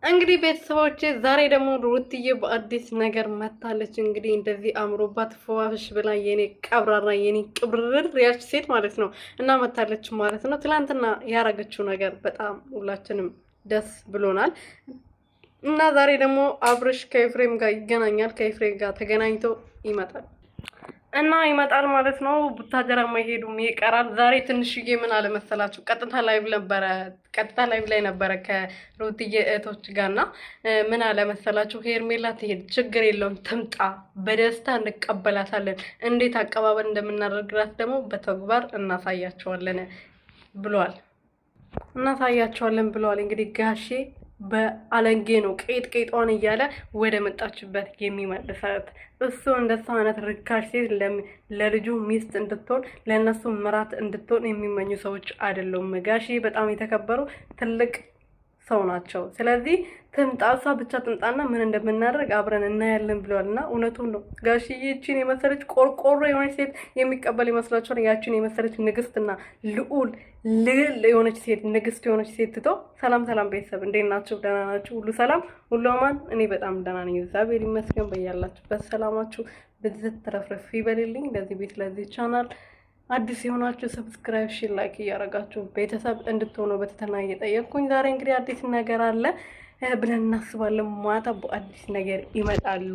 እንግዲህ ቤተሰቦቼ ዛሬ ደግሞ ሩትዬ በአዲስ ነገር መታለች። እንግዲህ እንደዚህ አምሮባት ፏፍሽ ብላ የኔ ቀብራራ የኔ ቅብርር ያች ሴት ማለት ነው እና መታለች ማለት ነው። ትላንትና ያረገችው ነገር በጣም ሁላችንም ደስ ብሎናል እና ዛሬ ደግሞ አብርሽ ከኤፍሬም ጋር ይገናኛል። ከኤፍሬም ጋር ተገናኝቶ ይመጣል እና ይመጣል ማለት ነው። ቡታጀራ መሄዱም ይቀራል። ዛሬ ትንሽዬ ምን አለመሰላችሁ፣ ቀጥታ ላይቭ ላይ ነበረ ከሩትዬ እህቶች ጋርና ምን አለመሰላችሁ፣ ሄርሜላ ትሄድ ችግር የለውም ትምጣ፣ በደስታ እንቀበላታለን። እንዴት አቀባበል እንደምናደርግላት ደግሞ በተግባር እናሳያቸዋለን ብለዋል። እንግዲህ ጋሼ በአለንጌ ነው ቄጧን እያለ ወደ መጣችበት የሚመልሳት። እሱ እንደሱ አይነት ርካሽ ሴት ለልጁ ሚስት እንድትሆን ለእነሱ ምራት እንድትሆን የሚመኙ ሰዎች አይደሉም። ጋሼ በጣም የተከበሩ ትልቅ ሰው ናቸው። ስለዚህ ትምጣ፣ እሷ ብቻ ትምጣና ምን እንደምናደርግ አብረን እናያለን ብለዋል። እና እውነቱን ነው ጋሽዬ። ይቺን የመሰለች ቆርቆሮ የሆነች ሴት የሚቀበል ይመስላችኋል? ያቺን የመሰለች ንግስትና ልዑል የሆነች ሴት ንግስት የሆነች ሴት ትቶ። ሰላም ሰላም ቤተሰብ እንዴት ናችሁ? ደህና ናችሁ? ሁሉ ሰላም ሁሉ አማን? እኔ በጣም ደህና ነኝ፣ እግዚአብሔር ይመስገን። በያላችሁበት ሰላማችሁ ብዝት ተረፍረፍ ይበልልኝ። ለዚህ ቤት ለዚህ ቻናል አዲስ የሆናችሁ ሰብስክራይብ፣ ሼር፣ ላይክ እያደረጋችሁ ቤተሰብ እንድትሆኑ በትህትና እየጠየቅኩኝ ዛሬ እንግዲህ አዲስ ነገር አለ ብለን እናስባለን። ማታ በአዲስ ነገር ይመጣሉ።